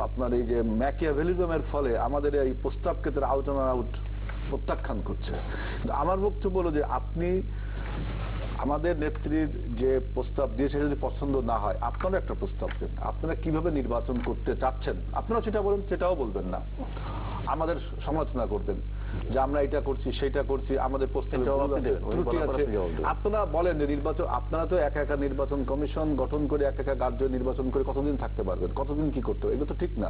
আপনার এই যে ম্যাকিয়াভেলিজমের ফলে আমাদের এই প্রস্তাবকে তারা আউট প্রত্যাখ্যান করছে। আমার বক্তব্য হলো যে আপনি আমাদের নেত্রীর যে প্রস্তাব দিয়েছে যদি পছন্দ না হয়, আপনারা একটা প্রস্তাব দেন, আপনারা কিভাবে নির্বাচন করতে চাচ্ছেন, আপনারা সেটা বলেন, সেটাও বলবেন না, আমাদের সমালোচনা করবেন যে আমরা এটা করছি সেটা করছি, আমাদের প্রস্তাবে ত্রুটি আছে। আপনারা বলেন যে নির্বাচন, আপনারা তো একা একা নির্বাচন কমিশন গঠন করে একা একা কার্য নির্বাচন করে কতদিন থাকতে পারবেন, কতদিন কি করতে হবে, এগুলো তো ঠিক না,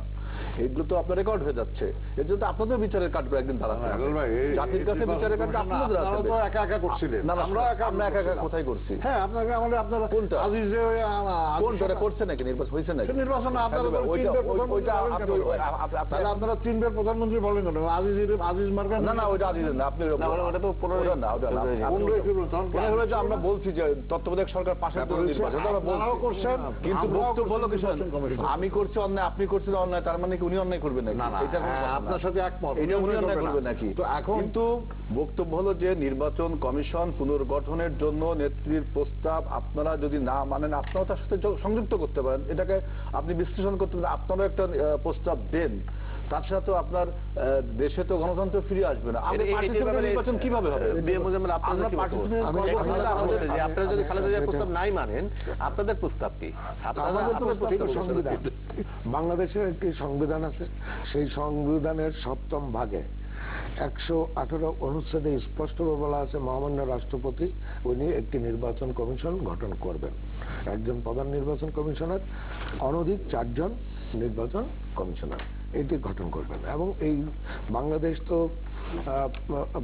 এগুলো তো আপনার রেকর্ড হয়ে যাচ্ছে। এর জন্য আপনাদের বিচারের কাটবে একদিন দাঁড়াতে হবে, জাতির কাছে বিচারের কাটবে। আপনারা তো একা একা করছিলেন, আমরা একা একা কোথায় করছি? হ্যাঁ, আপনাকে আমাদের আপনারা কোনটা আজিজে কোনটা করছে নাকি নির্বাচন হয়েছে নাকি? নির্বাচন আপনারা আপনারা 3 বার প্রধানমন্ত্রী বলেন কেন? আজিজ মার্কা না, না ওইটা আজিজ না, আপনি ওটা তো 15 না, ওটা না, 15 হলো যে আমরা বলছি যে তত্ত্বাবধায়ক সরকার পাশের দল নির্বাচন আপনারাও করছেন, কিন্তু বক্তব্য হলো কিছু আমি করছি অন্যায়, আপনি করছেন অন্যায়, তার মানে কি উনি অন্যায় করবেন নাকি? এটা আপনার সাথে একমত, এটা উনি অন্যায় করবেন নাকি? তো এখন কিন্তু বক্তব্য হলো যে নির্বাচন কমিশন পুনর্গঠনের জন্য নেত্রীর প্রস্তাব আপনারা যদি না মানেন, আপনারাও তার সাথে সংযুক্ত করতে পারেন, এটাকে আপনি বিশ্লেষণ করতে পারেন, আপনারাও একটা প্রস্তাব দেন। তার সাথে আপনার দেশে তো গণতন্ত্র ফিরে আসবে না, নির্বাচন কিভাবে হবে? আপনারা যদি খালেদা জিয়ার প্রস্তাব নাই মানেন, আপনাদের প্রস্তাব কি? বাংলাদেশের একটি সংবিধান আছে, সেই সংবিধানের 7ম ভাগে 118 অনুচ্ছেদে স্পষ্টভাবে বলা আছে মহামান্য রাষ্ট্রপতি উনি একটি নির্বাচন কমিশন গঠন করবেন, একজন প্রধান নির্বাচন কমিশনার, অনধিক 4 জন নির্বাচন কমিশনার, এটি গঠন করবেন। এবং এই বাংলাদেশ তো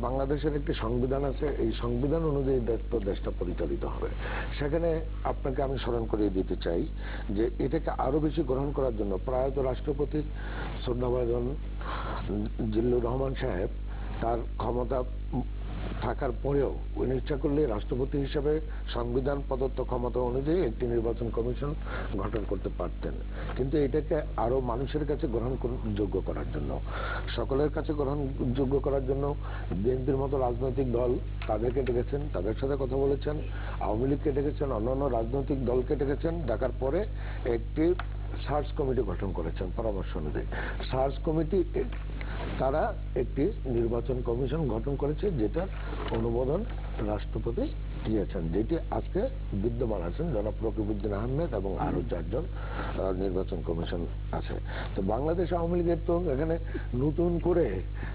বাংলাদেশের একটি সংবিধান আছে, এই সংবিধান অনুযায়ী দেশটা পরিচালিত হবে। সেখানে আপনাকে আমি স্মরণ করিয়ে দিতে চাই যে এটাকে আরো বেশি গ্রহণ করার জন্য প্রয়াত রাষ্ট্রপতি শ্রদ্ধাভাজন জিল্লুর রহমান সাহেব তার ক্ষমতা থাকার পরেও উনি ইচ্ছা করলে রাষ্ট্রপতি হিসেবে সংবিধান প্রদত্ত ক্ষমতা অনুযায়ী একটি নির্বাচন কমিশন গঠন করতে পারতেন, কিন্তু এটাকে আরো মানুষের কাছে গ্রহণযোগ্য করার জন্য, সকলের কাছে গ্রহণযোগ্য করার জন্য বিএনপির মতো রাজনৈতিক দল তাদেরকে ডেকেছেন, তাদের সাথে কথা বলেছেন, আওয়ামী লীগকে ডেকেছেন, অন্যান্য রাজনৈতিক দলকে ডেকেছেন, ডাকার পরে একটি সার্চ কমিটি গঠন করেছেন পরামর্শ অনুযায়ী। সার্চ কমিটি তারা একটি নির্বাচন কমিশন গঠন করেছে, যেটা অনুমোদন রাষ্ট্রপতি দিয়েছেন, যেটি আজকে বিদ্যমান আছেন জনাব রকিবউদ্দিন আহমেদ এবং আরো 4 জন নির্বাচন কমিশন আছে। তো বাংলাদেশ আওয়ামী লীগের তো এখানে নতুন করে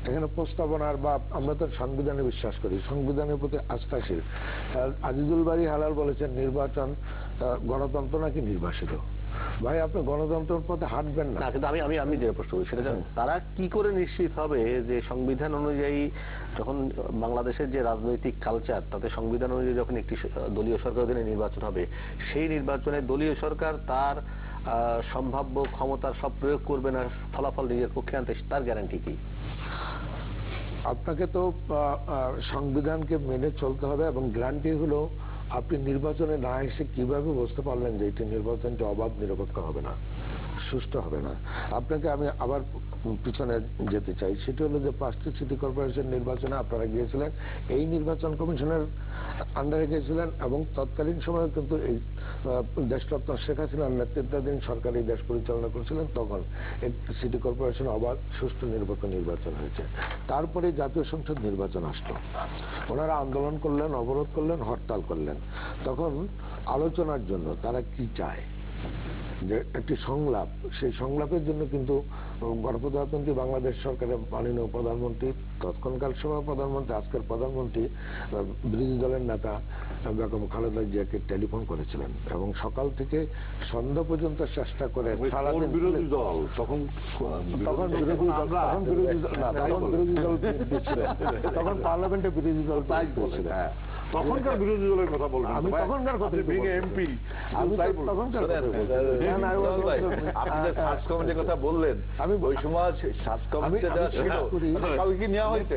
এখানে প্রস্তাবনার বা আমরা তো সংবিধানে বিশ্বাস করি, সংবিধানের প্রতি আস্থাশীল। আজিজুল বারী হালাল বলেছেন নির্বাচন গণতন্ত্র নাকি নির্বাসিত। ভাই আপনি গণতন্ত্রের পথে হাঁটবেন না। কিন্তু আমি যে প্রশ্ন করি সেটা তারা কি করে নিশ্চিত হবে যে সংবিধান অনুযায়ী যখন বাংলাদেশের যে রাজনৈতিক কালচার তাতে সংবিধান অনুযায়ী যখন একটি দলীয় সরকার অধীনে নির্বাচন হবে, সেই নির্বাচনে দলীয় সরকার তার সম্ভাব্য ক্ষমতার সব প্রয়োগ করবে না, ফলাফল নিজের পক্ষে আনতে, তার গ্যারান্টি কি? আপনাকে তো সংবিধানকে মেনে চলতে হবে এবং গ্যারান্টি হলো আপনি নির্বাচনে না এসে কিভাবে বুঝতে পারলেন যে এটি নির্বাচনটি অবাধ নিরপেক্ষ হবে না, সুষ্ঠু হবে না। আপনাকে আমি আবার পিছনে যেতে চাই, সেটি হলো যে 5টি সিটি কর্পোরেশন নির্বাচনে আপনারা গিয়েছিলেন, এই নির্বাচন কমিশনের আন্ডারে গিয়েছিলেন এবং তৎকালীন সময়ে কিন্তু এই দেশরত্ন শেখ হাসিনার নেতৃত্বাধীন সরকার এই দেশ পরিচালনা করেছিলেন, তখন একটি সিটি কর্পোরেশন অবাধ সুষ্ঠু নিরপেক্ষ নির্বাচন হয়েছে। তারপরে জাতীয় সংসদ নির্বাচন আসলো, ওনারা আন্দোলন করলেন, অবরোধ করলেন, হরতাল করলেন। তখন আলোচনার জন্য তারা কি চায় যে একটি সংলাপ, সেই সংলাপের জন্য কিন্তু গণপ্রজাতন্ত্রী বাংলাদেশ সরকারের মাননীয় প্রধানমন্ত্রী, তৎকালীন সময় প্রধানমন্ত্রী, আজকের প্রধানমন্ত্রী, বিরোধী দলের নেতা বেগম খালেদা জিয়াকে টেলিফোন করেছিলেন এবং সকাল থেকে সন্ধ্যা পর্যন্ত চেষ্টা করে সারাদিন বিরোধী দল তখন বিরোধী দল ছিলেন, তখন পার্লামেন্টে বিরোধী দল বলছিলেন। তখনকার বিরোধী দলের কথা বলবেন, আমি তখনকার কথা এমপি, আমি তখনকার আপনি যে সার্চ কমিটির কথা বললেন, আমি ওই সময় সার্চ কমিটি যারা ছিল কাউকে কি নেওয়া হয়েছে?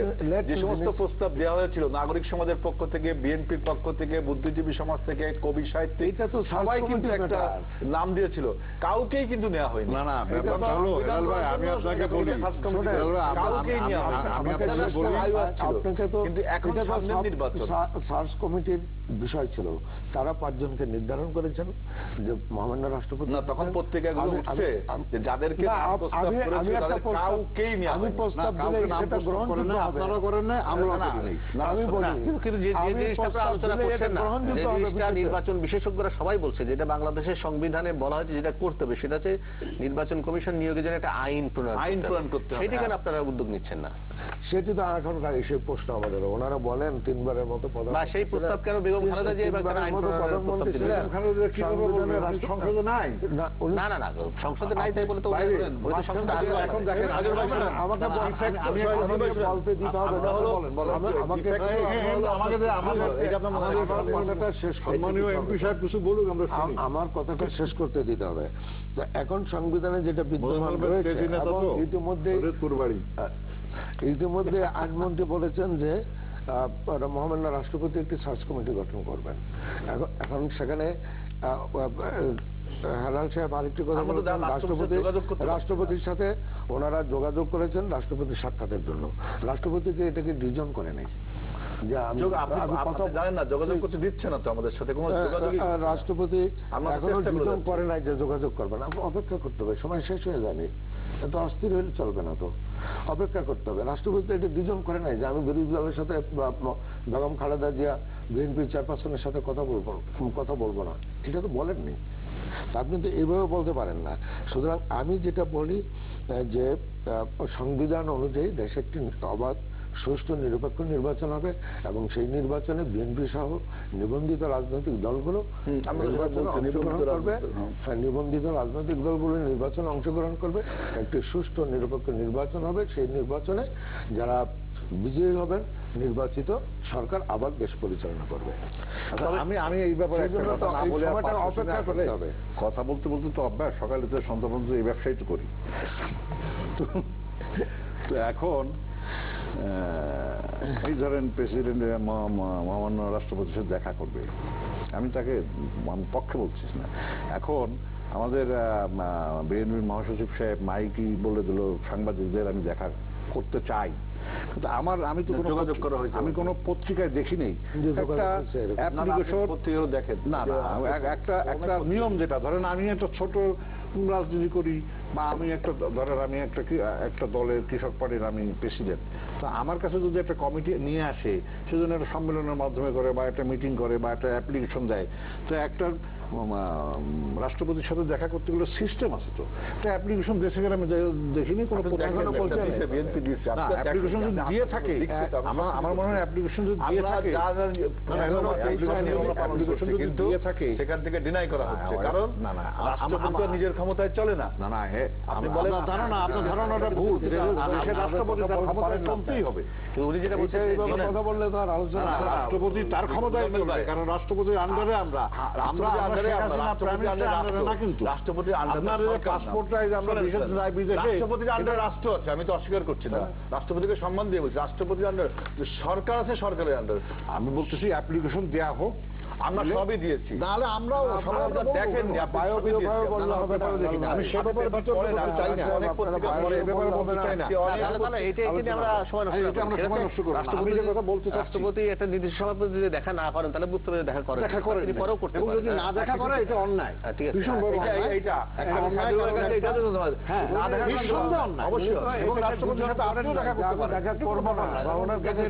যে সমস্ত প্রস্তাব দেওয়া হয়েছিল নাগরিক সমাজের পক্ষ থেকে, বিএনপির পক্ষ থেকে, বুদ্ধিজীবী সমাজ থেকে, কবি সাহিত্য, এটা তো সবাই কিন্তু একটা নাম দিয়েছিল, কাউকেই কিন্তু নেওয়া হয়নি। না না, ব্যাপারটা হলো হেলাল ভাই, আমি আপনাকে বলি, কাউকেই নেওয়া হয়নি। আমি আপনাকে বলি, কিন্তু এখন সামনে নির্বাচন, সার্চ কমিটির বিষয় ছিল, তারা 5 জনকে নির্ধারণ করেছেন যে মহামান্য রাষ্ট্রপতি। না, তখন পত্রিকাগুলো উঠছে যে যাদেরকে প্রস্তাব করেছিল তাদের কাউকেই নেওয়া হয়নি। আমি প্রস্তাব দিলে সেটা গ্রহণ করতে হবে। আপনারা করেন না, আমরা করি নাই। আমি বলি কিন্তু যে জিনিসটা আপনারা আলোচনা করছেন না, যে জিনিসটা নির্বাচন বিশেষজ্ঞরা সবাই বলছে, যেটা বাংলাদেশের সংবিধানে বলা হয়েছে যেটা করতে হবে, সেটা হচ্ছে নির্বাচন কমিশন নিয়োগের জন্য একটা আইন প্রণয়ন করতে হবে। সেটি কেন আপনারা উদ্যোগ নিচ্ছেন না? সেটি তো এখন সেই প্রশ্ন আমাদের, ওনারা বলেন 3 বারের মতো প্রধানমন্ত্রী, সেই প্রস্তাব কেন বেগম খালেদা জিয়া বা কেন আইন প্রণয়নের সংসদে নাই? না না না, সংসদে নাই তাই বলে তো এখন দেখেন, আমাকে বলতে দিতে হবে। আমার কথাটা শেষ করতে দিতে হবে। এখন সংবিধানে যেটা বিদ্যমান রয়েছে, ইতিমধ্যে আইনমন্ত্রী বলেছেন যে মহামান্য রাষ্ট্রপতি একটি সার্চ কমিটি গঠন করবেন। এখন সেখানে হেলাল সাহেব আরেকটি কথা বলেছেন, রাষ্ট্রপতির সাথে ওনারা যোগাযোগ করেছেন রাষ্ট্রপতির সাক্ষাতের জন্য। রাষ্ট্রপতিকে এটাকে ডিজন করে নেই যে জানেন না, যোগাযোগ করতে দিচ্ছে না তো আমাদের সাথে কোনো যোগাযোগ। রাষ্ট্রপতি এখনো ডিজন করে নাই যে যোগাযোগ করবেন। অপেক্ষা করতে হবে, সময় শেষ হয়ে যায়নি, এত অস্থির হলে চলবে না, তো অপেক্ষা করতে হবে। রাষ্ট্রপতি এটা ডিজন করে নাই যে আমি বিরোধী দলের সাথে বেগম খালেদা জিয়া বিএনপির চেয়ারপারসনের সাথে কথা বলবো না, এটা তো বলেননি। আপনি তো এইভাবে বলতে পারেন না। সুতরাং আমি যেটা বলি যে সংবিধান অনুযায়ী দেশে একটি অবাধ সুষ্ঠু নিরপেক্ষ নির্বাচন হবে এবং সেই নির্বাচনে বিএনপি সহ নিবন্ধিত রাজনৈতিক দলগুলো নিবন্ধিত রাজনৈতিক দলগুলো নির্বাচনে অংশগ্রহণ করবে। একটি সুষ্ঠু নিরপেক্ষ নির্বাচন হবে। সেই নির্বাচনে যারা বিজয়ী হবেন, নির্বাচিত সরকার আবার দেশ পরিচালনা করবে। আমি এই ব্যাপারে একটা সেজন্য কথা তো না এই বলে আর সময়টা পারছি না অপেক্ষা আসলে। করতে হবে। কথা বলতে বলতে তো অভ্যাস, সকালে তো সন্ধ্যা পর্যন্ত এই ব্যবসাই তো করি। তো এখন এই ধরেন প্রেসিডেন্ট মহামান্য রাষ্ট্রপতির সাথে দেখা করবে, আমি তাকে পক্ষে বলছিস না। এখন আমাদের বিএনপির মহাসচিব সাহেব মাইকি বলে দিল সাংবাদিকদের আমি দেখা করতে চাই, কিন্তু আমি তো যোগাযোগ করা হয়েছে, আমি কোনো পত্রিকায় দেখি নেই একটা অ্যাপ্লিকেশন পত্রিকাও দেখেন না। একটা নিয়ম যেটা ধরেন আমি একটা ছোট রাজনীতি করি বা আমি একটা দলের কৃষক পার্টির আমি প্রেসিডেন্ট, তো আমার কাছে যদি একটা কমিটি নিয়ে আসে, সেজন্য একটা সম্মেলনের মাধ্যমে করে বা একটা মিটিং করে বা একটা অ্যাপ্লিকেশন দেয়, তো একটা রাষ্ট্রপতির সাথে দেখা করতে গেলে সিস্টেম আছে। তো একটা অ্যাপ্লিকেশন দেশে গেলে আমি দেখিনি কোনো অ্যাপ্লিকেশন যদি দিয়ে থাকে, আমার মনে হয় অ্যাপ্লিকেশন যদি দিয়ে থাকে, সেখান থেকে ডিনাই করা হচ্ছে, কারণ রাষ্ট্রপতি নিজের ক্ষমতায় চলে না। না না, আপনি বলেন আপনার ধারণাটা ভুল। রাষ্ট্রপতি তার ক্ষমতায় চলতেই হবে। উনি যেটা বলছেন কথা বললে তো আর আলোচনা রাষ্ট্রপতি তার ক্ষমতায় চলবে, কারণ রাষ্ট্রপতির আন্ডারে আমরা রাষ্ট্রপতির আন্ডারে রাষ্ট্র আছে, আমি তো অস্বীকার করছি না। রাষ্ট্রপতিকে সম্মান দিয়ে বলছি, রাষ্ট্রপতির আন্ডারে সরকার আছে, সরকারের আন্ডারে। আমি বলতেছি অ্যাপ্লিকেশন দেয়া হোক, আমরা সবই দিয়েছি। নাহলে আমরাও দেখেননি, আমি সে ব্যাপারে চাই না, অনেক পত্রিকা পড়ে, এ ব্যাপারে বলতে চাই না। রাষ্ট্রপতি একটা নির্দিষ্ট সময় যদি দেখা না করেন, তাহলে বুঝতে পারে দেখা করেন, তিনি পরেও করতে এবং যদি না দেখা করে এটা অন্যায়, ভীষণ বড় এইটা অবশ্যই। এবং রাষ্ট্রপতির সাথে আপনিও দেখা করতে পারেন, দেখা করবো না, ওনার কাছে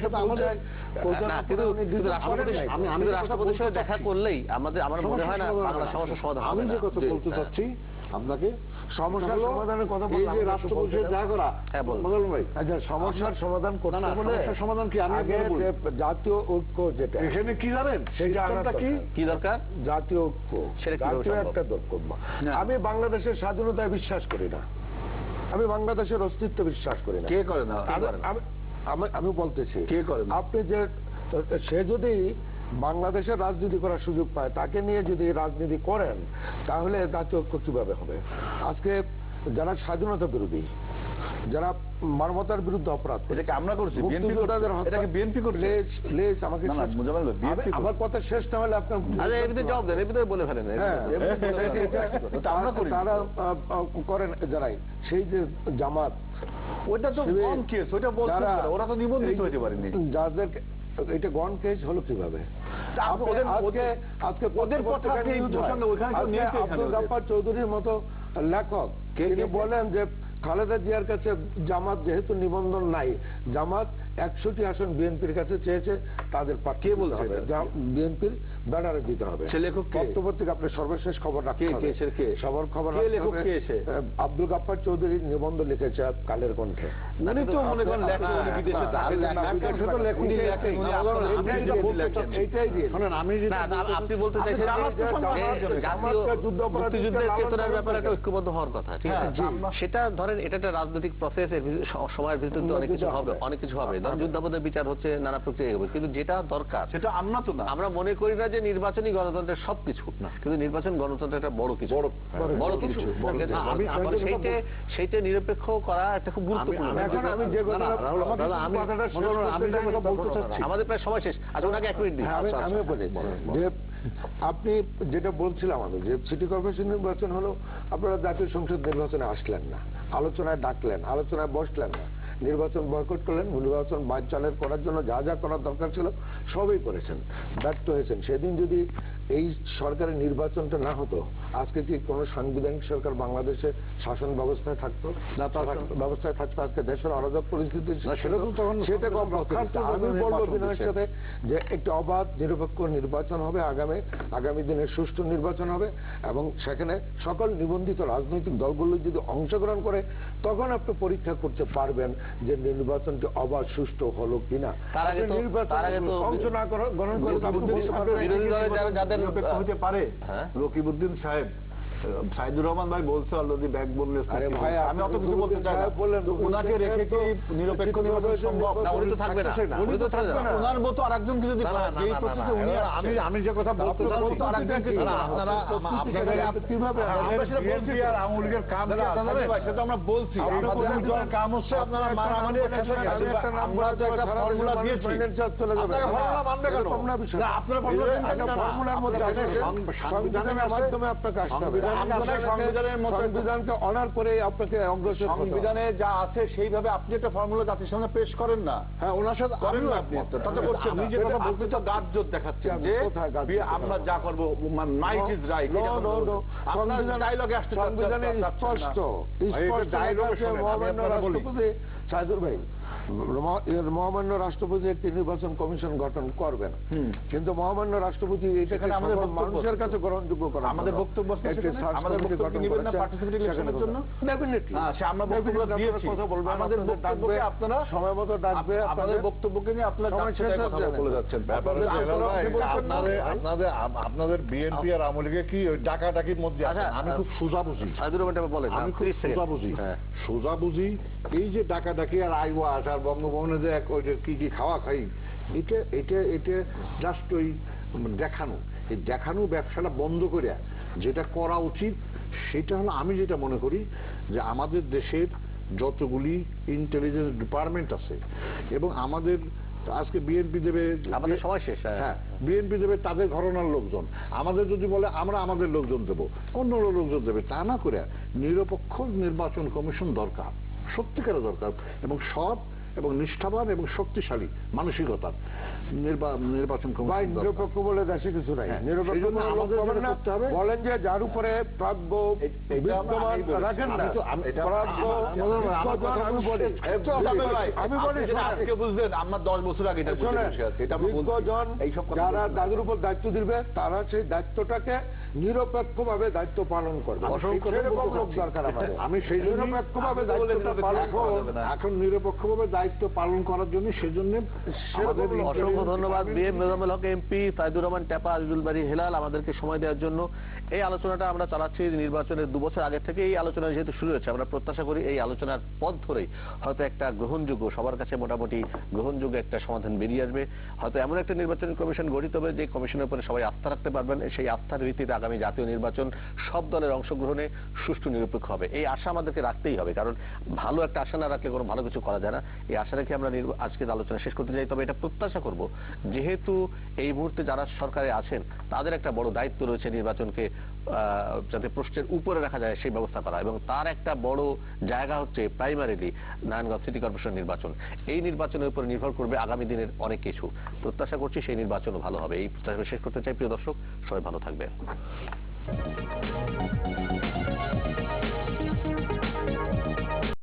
আমি রাষ্ট্রপতির সাথে দেখা করলেই আমার মনে হয় না বাংলা সমস্যার সমাধান হবে। আমি যে কথা বলতে চাচ্ছি আপনাকে, সমস্যার সমাধানের কথা এই যে রাষ্ট্রপতির দেখা করা, ভাই আচ্ছা, সমস্যার সমাধান করতে হলে সমস্যার সমাধান কি আমি জাতীয় ঐক্য যেটা এখানে কি জানেন, সেইটা কি দরকার? জাতীয় ঐক্য, জাতীয় একটা দক্ষতা। আমি বাংলাদেশের স্বাধীনতায় বিশ্বাস করি না, আমি বাংলাদেশের অস্তিত্ব বিশ্বাস করি না। কে করে না? আমি বলতেছি, কে করে না? আপনি যে সে যদি বাংলাদেশের রাজনীতি করার সুযোগ পায়, তাকে নিয়ে যদি রাজনীতি করেন, তাহলে জাতীয় ঐক্য কিভাবে হবে? আজকে যারা স্বাধীনতা বিরোধী, যারা মানবতার বিরুদ্ধে অপরাধ, এটাকে আমরা করছি, এটাকে বিএনপি করছে। আমাকে আমার কথা শেষ না হলে আপনার জবাব দেন, এর ভিতরে বলে ফেলেন। তারা করেন যারাই, সেই যে জামাত, ওইটা তো কম কেস, ওইটা বলতে পারে, ওরা তো নিবন্ধিত হতে পারেনি। যাদের এটা গন কেস হলো কিভাবে? আজকে আব্দুল গাফফার চৌধুরীর মতো লেখক তিনি বলেন যে খালেদা জিয়ার কাছে জামাত যেহেতু নিবন্ধন নাই, জামাত 61টি আসন বিএনপির কাছে চেয়েছে, তাদের কে বলতে হবে বিএনপির ব্যানারে দিতে হবে। পত্রপত্রিকা আপনি সর্বশেষ খবর রাখেন, সবার খবর আব্দুল গাফফার চৌধুরীর নিবন্ধ লিখেছে কালের কণ্ঠে। উনি তো মনে করেন আপনি বলতে চাইছেন মুক্তিযুদ্ধের চেতনার ব্যাপারে একটা ঐক্যবদ্ধ হওয়ার কথা, ঠিক আছে? সেটা ধরেন এটা একটা রাজনৈতিক প্রসেস, সময়ের ভিতরে অনেক কিছু হবে, অনেক কিছু হবে, ধরেন যুদ্ধাপদের বিচার হচ্ছে, নানা প্রক্রিয়া হবে, কিন্তু যেটা দরকার সেটা আমরা তো না। আমরা মনে করি না যে নির্বাচনী গণতন্ত্রের সবকিছু, কিন্তু নির্বাচন গণতন্ত্রের একটা বড় কিছু, বড় কিছু। সেইটা নিরপেক্ষ করা একটা খুব গুরুত্বপূর্ণ। আমাদের প্রায় সময় শেষ। আচ্ছা, ওনাকে 1 মিনিট দিন। আমি বলি যে আপনি যেটা বলছিলাম, আমি যে সিটি কর্পোরেশন নির্বাচন হলো, আপনারা জাতীয় সংসদ নির্বাচনে আসলেন না, আলোচনায় ডাকলেন, আলোচনায় বসলেন না, নির্বাচন বয়কট করলেন, নির্বাচন বানচালের করার জন্য যা যা করার দরকার ছিল সবই করেছেন, ব্যর্থ হয়েছেন। সেদিন যদি এই সরকারের নির্বাচনটা না হতো, আজকে কি কোন সাংবিধানিক সরকার বাংলাদেশে শাসন ব্যবস্থায় থাকতো না? ব্যবস্থায় থাকতো, আজকে দেশের অরাজক পরিস্থিতি সেটা কম। আমি বলবো বিনয়ের সাথে যে একটি অবাধ নিরপেক্ষ নির্বাচন হবে, আগামী দিনে সুষ্ঠু নির্বাচন হবে, এবং সেখানে সকল নিবন্ধিত রাজনৈতিক দলগুলো যদি অংশগ্রহণ করে, তখন আপনি পরীক্ষা করতে পারবেন যে নির্বাচনটি অবাধ সুষ্ঠু হলো কিনা। অংশ না গ্রহণ করে হতে পারে। রকিবউদ্দিন সাহেব সাইদুর রহমান ভাই বলছে অলরেডি ব্যাকবোনলেস। আরে ভাই, আমি অত কিছু বলতে চাই না। ওনাকে রেখে কি নিরপেক্ষ নির্বাচন সম্ভব? না, উনি তো থাকবে না, উনি তো থাকবে না। ওনার মতো আরেকজনকে যদি যেই প্রসেসে উনি আমি যে কথা বলতে মতো আরেকজনকে আপনারা কিভাবে আমরা সেটা বলছি বিএনপি আর আওয়ামী লীগের কাম কি আপনারা ভাই, সেটা আমরা বলছি। আপনাদের কাম হচ্ছে আপনারা মারামারি আমরা তো একটা ফর্মুলা দিয়েছি। আপনারা ফর্মুলা মানবে কেন? না, আপনারা ফর্মুলার মধ্যে সংবিধানের মাধ্যমে আপনাকে আসতে হবে। সংবিধানকে অনার করে আপনাকে অগ্রসর হতে হবে। সংবিধানে যা আছে সেইভাবে আপনি একটা ফর্মুলা জাতির সামনে পেশ করেন না। হ্যাঁ, ওনার সাথে করেন না আপনি, তাতে করছেন আমি না। যে কথা আপনি তো গাছ-জোট দেখাচ্ছেন যে কোথায় গাছ-জোট? আমরা যা করবো মাইট ইজ রাইট। আপনার ডায়লগে আসতে সংবিধানে স্পষ্ট মহামান্য রাষ্ট্রপতি সাইদুর ভাই, মহামান্য রাষ্ট্রপতি একটি নির্বাচন কমিশন গঠন করবেন, কিন্তু মহামান্য রাষ্ট্রপতি এটাকে আমাদের মানুষের কাছে গ্রহণযোগ্য করা। আমাদের বক্তব্য আমাদের বক্তব্য নিবেন না পার্টিসিপেটিভ ইলেকশনের জন্য? ডেফিনেটলি। হ্যাঁ, সে আমরা বক্তব্য দিয়েছি। কথা বলবেন, আমাদের বক্তব্যকে আপনারা সময় মতো ডাকবে, আমাদের বক্তব্যকে নিয়ে আপনারা বলে যাচ্ছেন। আপনাদের বিএনপি আর আওয়ামী লীগে কি ওই ডাকাডাকির মধ্যে আছেন? আমি খুব সোজা বুঝি, সাইদুর রহমান বলেন, আমি খুব সোজা বুঝি, সোজা বুঝি। এই যে ডাকাডাকি আর আইওয়াস আর বঙ্গভবনে যে ওই যে কি কি খাওয়া খাই, এটা এটা এটা জাস্ট ওই দেখানো। এই দেখানো ব্যবসাটা বন্ধ করে যেটা করা উচিত সেটা হলো, আমি যেটা মনে করি যে আমাদের দেশের যতগুলি ইন্টেলিজেন্স ডিপার্টমেন্ট আছে এবং আমাদের আজকে বিএনপি দেবে, আমাদের সময় শেষ। হ্যাঁ, বিএনপি দেবে তাদের ঘরানার লোকজন, আমাদের যদি বলে আমরা আমাদের লোকজন দেবো, অন্য লোকজন দেবে, তা না করে নিরপেক্ষ নির্বাচন কমিশন দরকার, সত্যিকারের দরকার, এবং সৎ এবং নিষ্ঠাবান এবং শক্তিশালী মানসিকতার নির্বাচন কমিশন। নিরপেক্ষ বলে দেশে কিছু নাই। নিরপেক্ষ বলেন যে যার উপরে প্রাজ্ঞ বিদ্যমান রাখেন না। আমি বলি আজকে বুঝলেন, আমরা 10 বছর আগে যারা তাদের উপর দায়িত্ব দিবে তারা সেই দায়িত্বটাকে নিরপেক্ষভাবে দায়িত্ব পালন করবে। দরকার আমাদের। আমি সেই নিরপেক্ষভাবে দায়িত্বটা পালন এখন নিরপেক্ষভাবে দায়িত্ব পালন করার জন্য সেজন্য অসংখ্য ধন্যবাদ বিএম মোজাম্মেল হক এমপি, সাইদুর রহমান টেপা, আজিজুল বারী হেলাল আমাদেরকে সময় দেওয়ার জন্য। এই আলোচনাটা আমরা চালাচ্ছি নির্বাচনের 2 বছর আগে থেকে। এই আলোচনা যেহেতু শুরু হয়েছে, আমরা প্রত্যাশা করি এই আলোচনার পথ ধরেই হয়তো একটা গ্রহণযোগ্য, সবার কাছে মোটামুটি গ্রহণযোগ্য একটা সমাধান বেরিয়ে আসবে। হয়তো এমন একটা নির্বাচন কমিশন গঠিত হবে যে কমিশনের উপরে সবাই আস্থা রাখতে পারবেন। সেই আস্থার ভিত্তিতে আগামী জাতীয় নির্বাচন সব দলের অংশগ্রহণে সুষ্ঠু নিরপেক্ষ হবে। এই আশা আমাদেরকে রাখতেই হবে, কারণ ভালো একটা আশা না রাখলে কোনো ভালো কিছু করা যায় না। এই আশা রেখে আমরা আজকের আলোচনা শেষ করতে চাই। তবে এটা প্রত্যাশা করব, যেহেতু এই মুহূর্তে যারা সরকারে আছেন তাদের একটা বড় দায়িত্ব রয়েছে নির্বাচনকে যাতে প্রশ্নের উপরে রাখা যায় সেই ব্যবস্থা করা, এবং তার একটা বড় জায়গা হচ্ছে প্রাইমারিলি নারায়ণগঞ্জ সিটি কর্পোরেশন নির্বাচন। এই নির্বাচনের উপর নির্ভর করবে আগামী দিনের অনেক কিছু। প্রত্যাশা করছি সেই নির্বাচনও ভালো হবে। এই প্রত্যাশা শেষ করতে চাই। প্রিয় দর্শক, সবাই ভালো থাকবেন।